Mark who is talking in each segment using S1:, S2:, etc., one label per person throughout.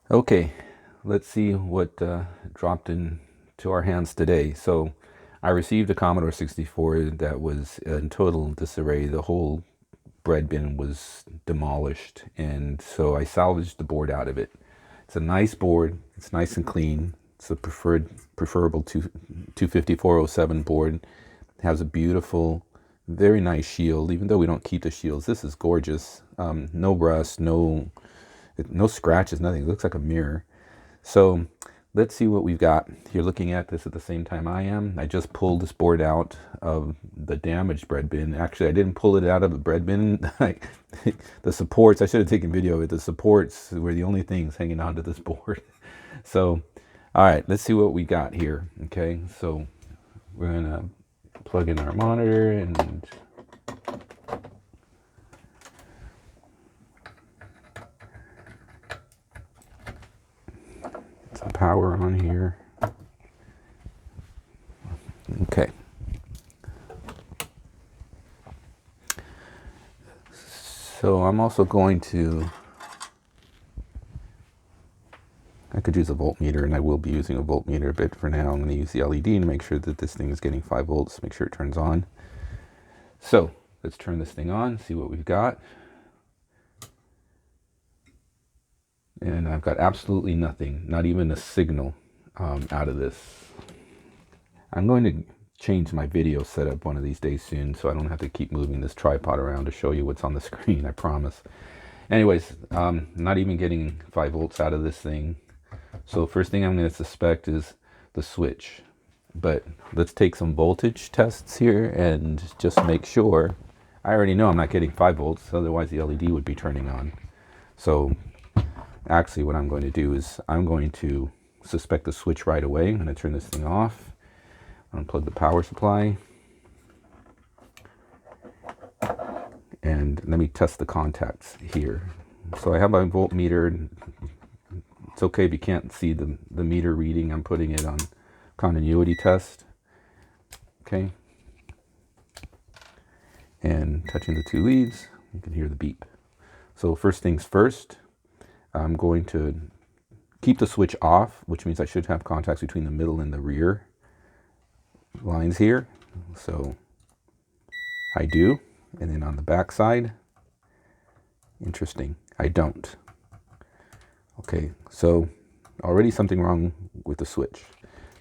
S1: Okay, let's see what dropped into our hands today. So I received a Commodore 64 that was in total disarray. The whole bread bin was demolished, and so I salvaged the board out of it. It's a nice board. It's nice and clean. It's a preferable 25407 board. It has a beautiful, very nice shield. Even though we don't keep the shields, this is gorgeous. No rust, no scratches, nothing. It looks like a mirror. So let's see what we've got. You're looking at this at the same time I am. I just pulled this board out of the damaged bread bin. Actually, I didn't pull it out of the bread bin. The supports, I should have taken video of it. The supports were the only things hanging onto this board. So, all right, let's see what we got here. Okay, so we're gonna plug in our monitor and some power on here. Okay. So I'm also going to, I could use a voltmeter, and I will be using a voltmeter, but for now I'm going to use the LED to make sure that this thing is getting 5 volts, make sure it turns on. So let's turn this thing on, see what we've got. And I've got absolutely nothing, not even a signal out of this. I'm going to change my video setup one of these days soon, so I don't have to keep moving this tripod around to show you what's on the screen, I promise. Anyways, not even getting 5 volts out of this thing. So first thing I'm going to suspect is the switch. But let's take some voltage tests here and just make sure. I already know I'm not getting 5 volts, otherwise the LED would be turning on. So actually what I'm going to do is I'm going to suspect the switch right away. I'm going to turn this thing off. Unplug the power supply. And let me test the contacts here. So I have my voltmeter. It's okay if you can't see the meter reading. I'm putting it on continuity test. Okay. And touching the 2 leads, you can hear the beep. So first things first, I'm going to keep the switch off, which means I should have contacts between the middle and the rear lines here. So I do. And then on the back side, interesting, I don't. Okay, so already something wrong with the switch.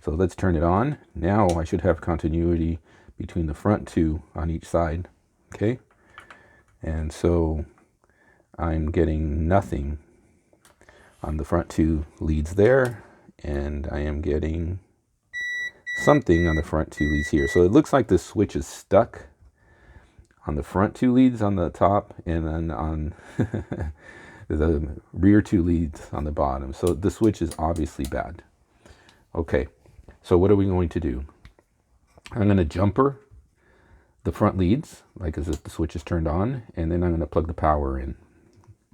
S1: So let's turn it on. Now I should have continuity between the front 2 on each side. Okay, and so I'm getting nothing on the front 2 leads there, and I am getting something on the front 2 leads here. So it looks like the switch is stuck on the front 2 leads on the top, and then on the rear 2 leads on the bottom. So the switch is obviously bad. Okay, so what are we going to do? I'm going to jumper the front leads, like as if the switch is turned on, and then I'm going to plug the power in.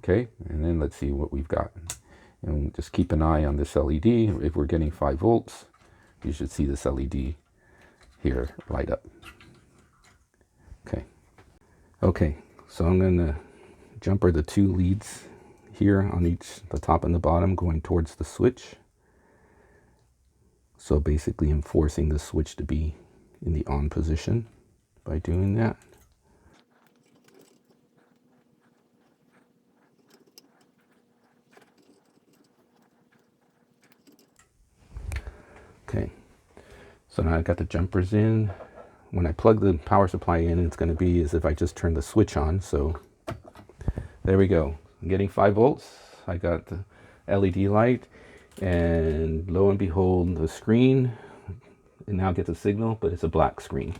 S1: Okay, and then let's see what we've got. And just keep an eye on this LED. If we're getting 5 volts, you should see this LED here light up. Okay. Okay, so I'm going to jumper the 2 leads here on each, the top and the bottom, going towards the switch. So basically I'm forcing the switch to be in the on position by doing that. Okay, so now I've got the jumpers in. When I plug the power supply in, it's going to be as if I just turned the switch on. So there we go. I'm getting 5 volts. I got the LED light, and lo and behold, the screen, it now gets a signal, but it's a black screen.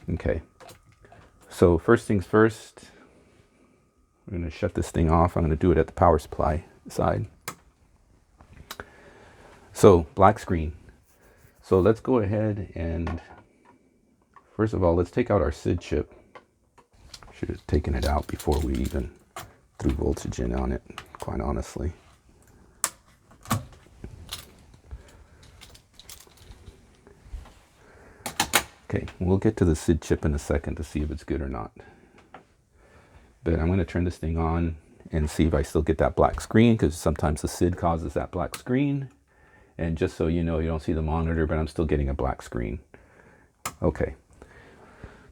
S1: Okay, so first things first, I'm going to shut this thing off. I'm going to do it at the power supply side. So black screen. So let's go ahead and first of all, let's take out our SID chip. Should have taken it out before we even threw voltage in on it, quite honestly. Okay, we'll get to the SID chip in a second to see if it's good or not. But I'm going to turn this thing on, and see if I still get that black screen, because sometimes the SID causes that black screen. And just so you know, you don't see the monitor, but I'm still getting a black screen. Okay.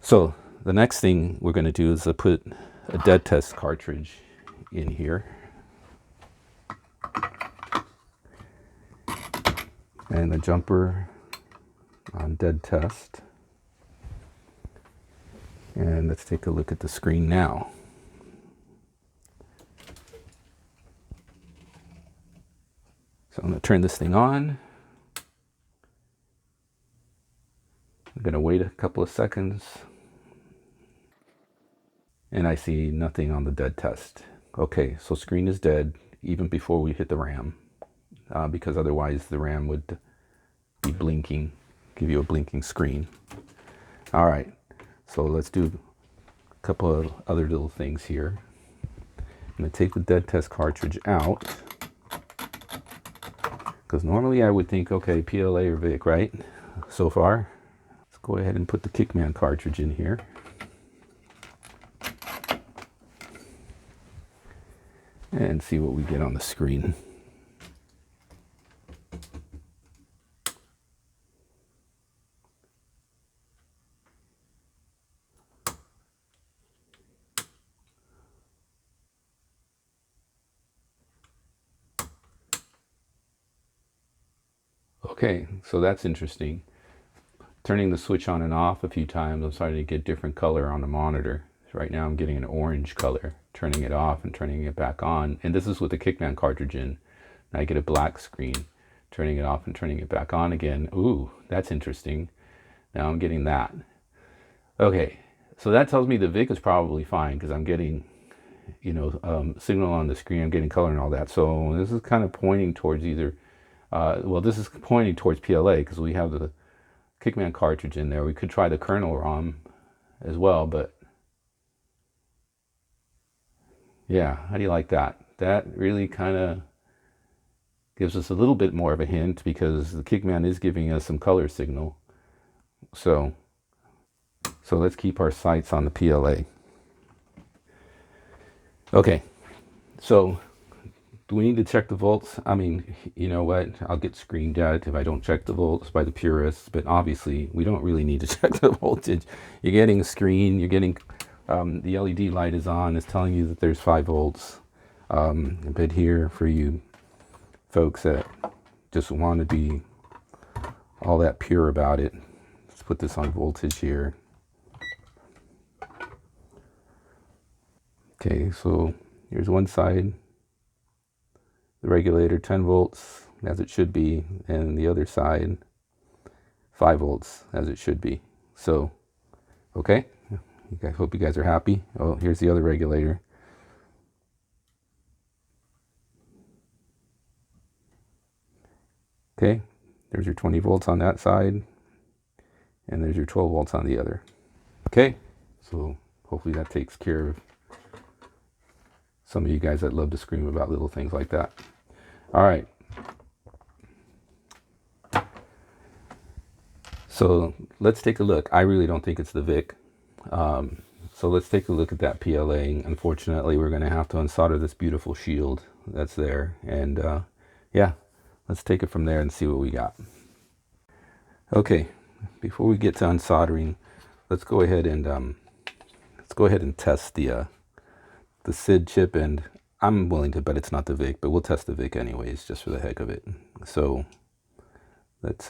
S1: So the next thing we're going to do is to put a dead test cartridge in here. And the jumper on dead test. And let's take a look at the screen now. So I'm going to turn this thing on. I'm going to wait a couple of seconds. And I see nothing on the dead test. Okay, so screen is dead even before we hit the RAM, because otherwise the RAM would be blinking, give you a blinking screen. All right, so let's do a couple of other little things here. I'm going to take the dead test cartridge out, because normally I would think, okay, PLA or VIC, right? So far, let's go ahead and put the Kickman cartridge in here. And see what we get on the screen. Okay, so that's interesting. Turning the switch on and off a few times, I'm starting to get different color on the monitor. So right now I'm getting an orange color. Turning it off and turning it back on, and this is with the Kickman cartridge in. And I get a black screen. Turning it off and turning it back on again. Ooh, that's interesting. Now I'm getting that. Okay, so that tells me the VIC is probably fine, because I'm getting, you know, signal on the screen. I'm getting color and all that. So this is kind of pointing towards either, well, this is pointing towards PLA, because we have the Kickman cartridge in there. We could try the kernel ROM as well, but yeah, how do you like that? That really kind of gives us a little bit more of a hint, because the Kickman is giving us some color signal. So let's keep our sights on the PLA. Okay, so do we need to check the volts? I mean, you know what? I'll get screamed at if I don't check the volts by the purists, but obviously we don't really need to check the voltage. You're getting a screen, you're getting, the LED light is on, it's telling you that there's 5 volts. But here, for you folks that just want to be all that pure about it, let's put this on voltage here. Okay, so here's one side, the regulator 10 volts as it should be, and the other side 5 volts as it should be. So, okay, I hope you guys are happy. Oh, here's the other regulator. Okay, there's your 20 volts on that side, and there's your 12 volts on the other. Okay, so hopefully that takes care of some of you guys that love to scream about little things like that. All right. So let's take a look. I really don't think it's the VIC. So let's take a look at that PLA. Unfortunately, we're going to have to unsolder this beautiful shield that's there. And yeah, let's take it from there and see what we got. Okay, before we get to unsoldering, let's go ahead and test the SID chip, and I'm willing to bet it's not the VIC, but we'll test the VIC anyways, just for the heck of it. So let's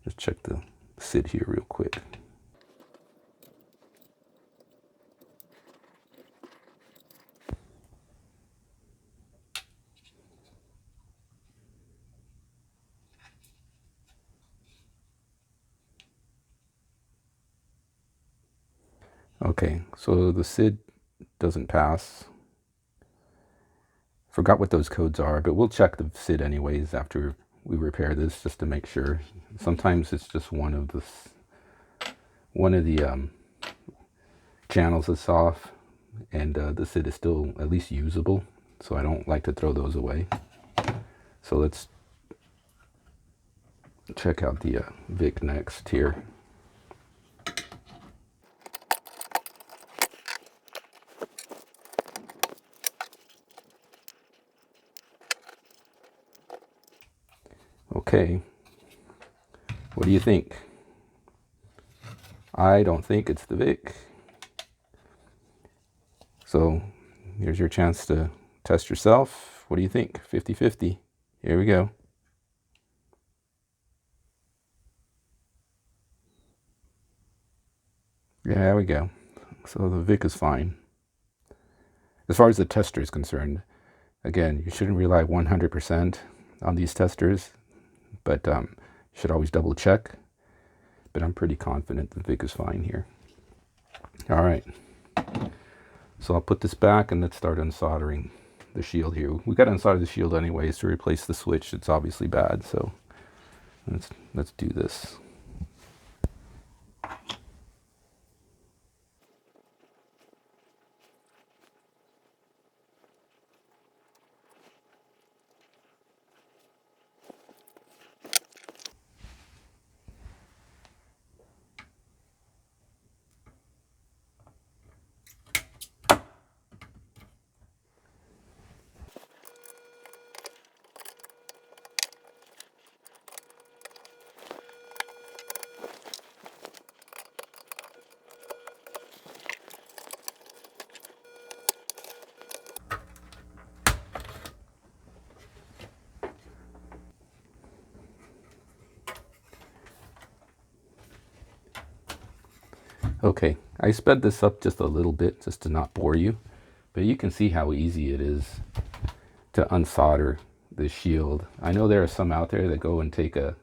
S1: just check the SID here real quick. Okay, so the SID doesn't pass. Forgot what those codes are, but we'll check the SID anyways after we repair this, just to make sure. Sometimes it's just one of the channels that's off, and the SID is still at least usable, so I don't like to throw those away. So let's check out the VIC next here. Okay, what do you think? I don't think it's the VIC. So here's your chance to test yourself. What do you think? 50-50. Here we go. Yeah, there we go. So the VIC is fine. As far as the tester is concerned, again, you shouldn't rely 100% on these testers, but you should always double check. But I'm pretty confident the VIC is fine here. All right. So I'll put this back and let's start unsoldering the shield here. We got to unsolder the shield anyways to replace the switch. It's obviously bad, so let's do this. Okay, I sped this up just a little bit just to not bore you, but you can see how easy it is to unsolder the shield. I know there are some out there that go and take a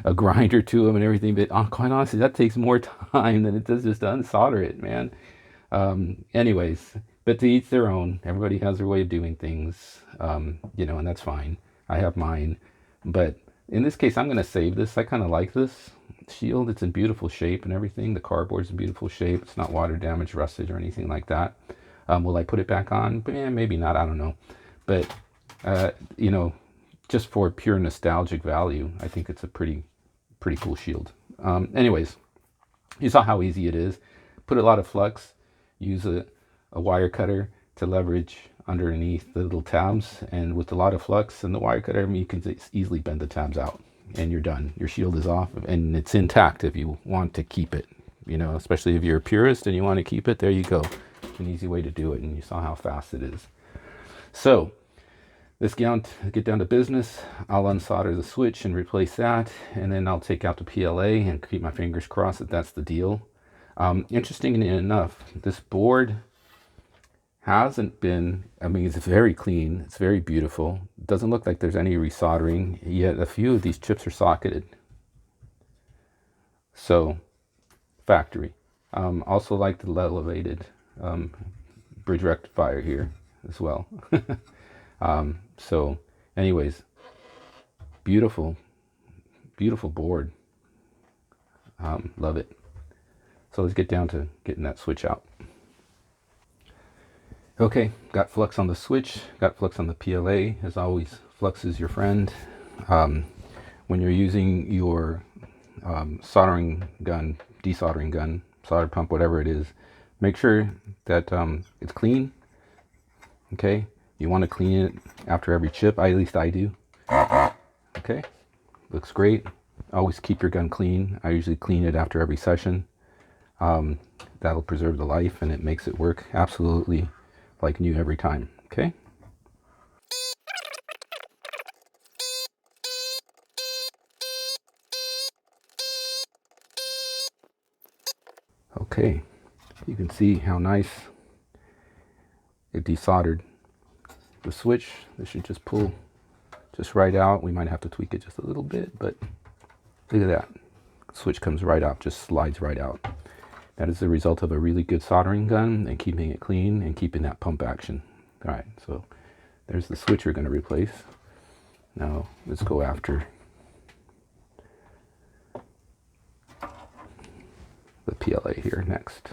S1: a grinder to them and everything, but quite honestly, that takes more time than it does just to unsolder it, man. Anyways, but to each their own. Everybody has their way of doing things, you know, and that's fine. I have mine, but in this case, I'm going to save this. I kind of like this shield. It's in beautiful shape and everything. The cardboard's in beautiful shape. It's not water damaged, rusted, or anything like that. Will I put it back on? Maybe not. I don't know. But, you know, just for pure nostalgic value, I think it's a pretty cool shield. Anyways, you saw how easy it is. Put a lot of flux. Use a wire cutter to leverage underneath the little tabs, and with a lot of flux and the wire cutter, you can easily bend the tabs out and you're done. Your shield is off and it's intact if you want to keep it, you know, especially if you're a purist and you want to keep it. There you go. It's an easy way to do it, and you saw how fast it is. So let's get down to business. I'll unsolder the switch and replace that, and then I'll take out the PLA and keep my fingers crossed that that's the deal. Interestingly enough, this board hasn't been, I mean, it's very clean, it's very beautiful. It doesn't look like there's any resoldering, yet a few of these chips are socketed. So, factory. Also like the elevated bridge rectifier here as well. So, anyways, beautiful board. Love it. So let's get down to getting that switch out. Okay, got flux on the switch, got flux on the PLA. As always, flux is your friend. When you're using your soldering gun, desoldering gun, solder pump, whatever it is, make sure that it's clean. Okay, you want to clean it after every chip. At least I do. Okay, looks great. Always keep your gun clean. I usually clean it after every session. That'll preserve the life, and it makes it work absolutely like new every time. Okay. Okay, you can see how nice it desoldered the switch. This should just pull just right out. We might have to tweak it just a little bit, but look at that. The switch comes right out, just slides right out. That is the result of a really good soldering gun and keeping it clean and keeping that pump action. All right, so there's the switch we're going to replace. Now let's go after the PLA here next.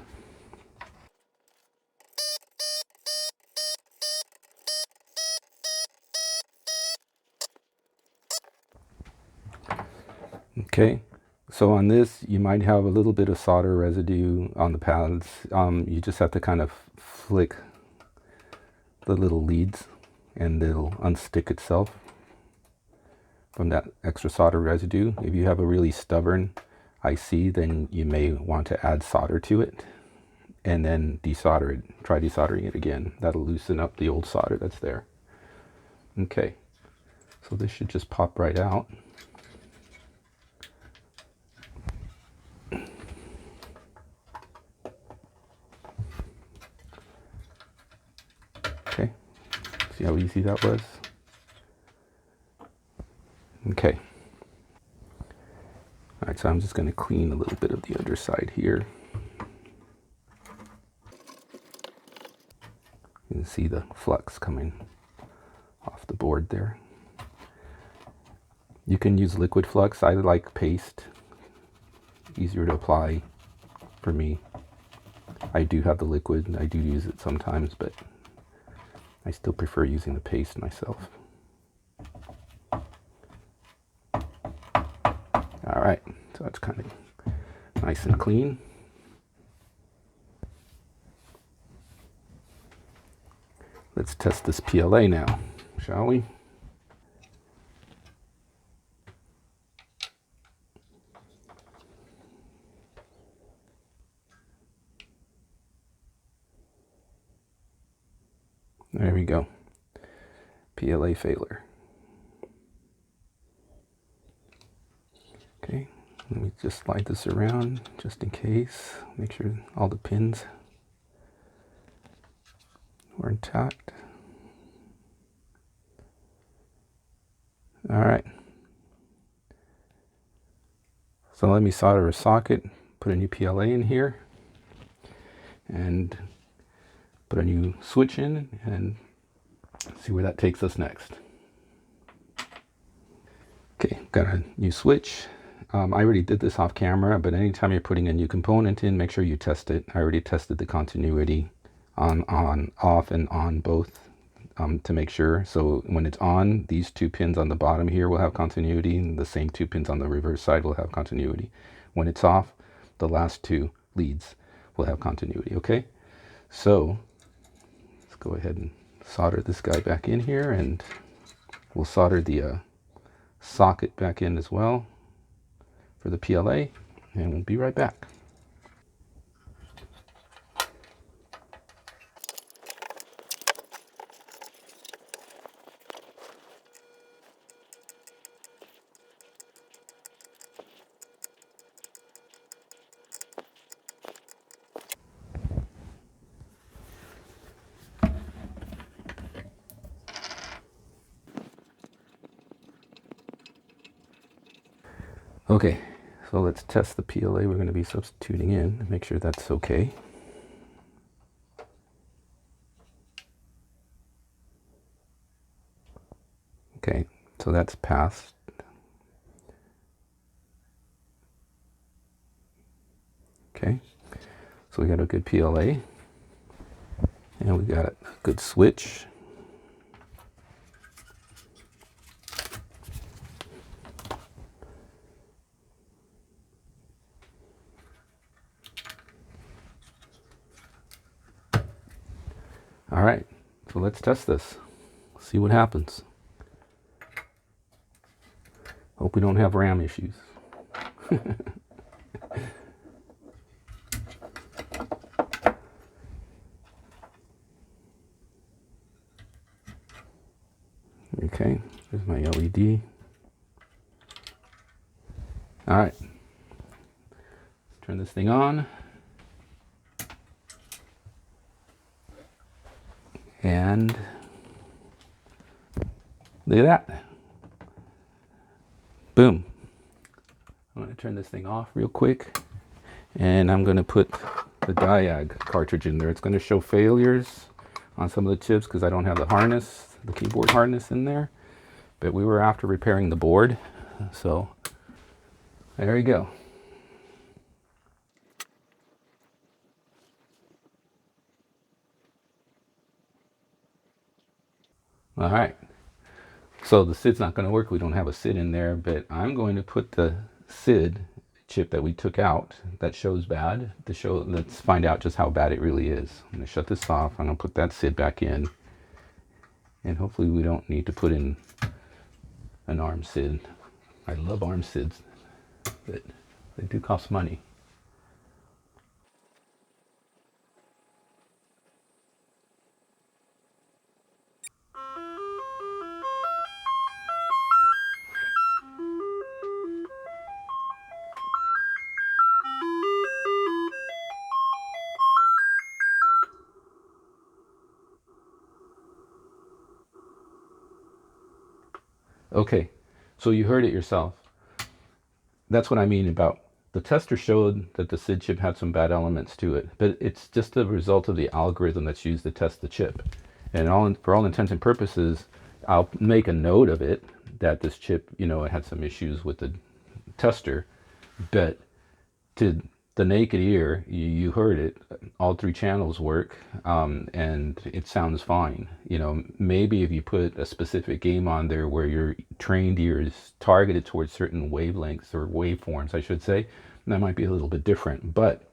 S1: Okay, so on this you might have a little bit of solder residue on the pads. You just have to kind of flick the little leads and it'll unstick itself from that extra solder residue. If you have a really stubborn IC, then you may want to add solder to it and then desolder it. Try desoldering it again. That'll loosen up the old solder that's there. Okay, so this should just pop right out. Okay, see how easy that was? Okay. All right, so I'm just going to clean a little bit of the underside here. You can see the flux coming off the board there. You can use liquid flux. I like paste. Easier to apply for me. I do have the liquid. I do use it sometimes, but I still prefer using the paste myself. All right, so that's kind of nice and clean. Let's test this PLA now, shall we? There we go. PLA failure. Okay, let me just slide this around just in case. Make sure all the pins were intact. All right. So let me solder a socket, put a new PLA in here, and put a new switch in, and see where that takes us next. Okay, got a new switch. I already did this off camera, but anytime you're putting a new component in, make sure you test it. I already tested the continuity on, off, and on both to make sure. So when it's on, these two pins on the bottom here will have continuity, and the same two pins on the reverse side will have continuity. When it's off, the last two leads will have continuity, okay? So let's go ahead and solder this guy back in here, and we'll solder the socket back in as well for the PLA, and we'll be right back. Okay, so let's test the PLA we're going to be substituting in, make sure that's okay. Okay, so that's passed. Okay, so we got a good PLA, and we got a good switch. All right, so let's test this, see what happens. Hope we don't have RAM issues. Okay, there's my LED. All right, turn this thing on. And look at that. Boom. I'm going to turn this thing off real quick, and I'm going to put the diag cartridge in there. It's going to show failures on some of the chips because I don't have the harness, the keyboard harness in there, but we were after repairing the board, so there we go. All right, so the SID's not going to work. We don't have a SID in there, but I'm going to put the SID chip that we took out that shows bad to show. Let's find out just how bad it really is. I'm going to shut this off. I'm going to put that SID back in, And hopefully we don't need to put in an ARM SID. I love ARM SIDs, but they do cost money. Okay, so you heard it yourself. That's what I mean about the tester showed that the SID chip had some bad elements to it, but it's just a result of the algorithm that's used to test the chip. And for all intents and purposes, I'll make a note of it that this chip, you know, it had some issues with the tester, but to the naked ear, you heard it, all three channels work, and it sounds fine. You know, maybe if you put a specific game on there where your trained ear is targeted towards certain wavelengths or waveforms, I should say, that might be a little bit different. But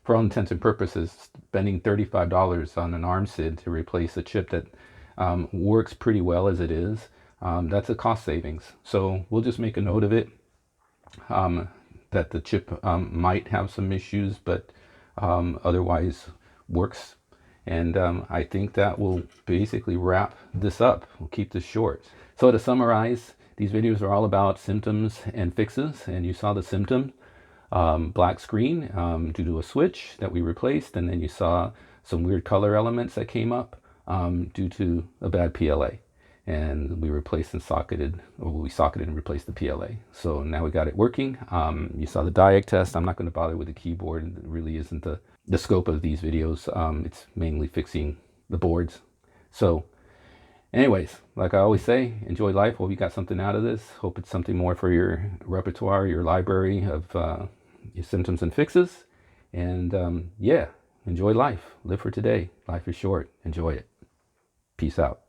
S1: for all intents and purposes, spending $35 on an ARM SID to replace a chip that works pretty well as it is, that's a cost savings. So we'll just make a note of it. That the chip might have some issues, but otherwise works. And I think that will basically wrap this up. We'll keep this short. So to summarize, these videos are all about symptoms and fixes. And you saw the symptom, black screen due to a switch that we replaced. And then you saw some weird color elements that came up due to a bad PLA. And we replaced and socketed, or we socketed and replaced the PLA. So now we got it working. You saw the diag test. I'm not going to bother with the keyboard. It really isn't the scope of these videos. It's mainly fixing the boards. So anyways, like I always say, enjoy life. Hope you got something out of this. Hope it's something more for your repertoire, your library of your symptoms and fixes. And yeah, enjoy life. Live for today. Life is short. Enjoy it. Peace out.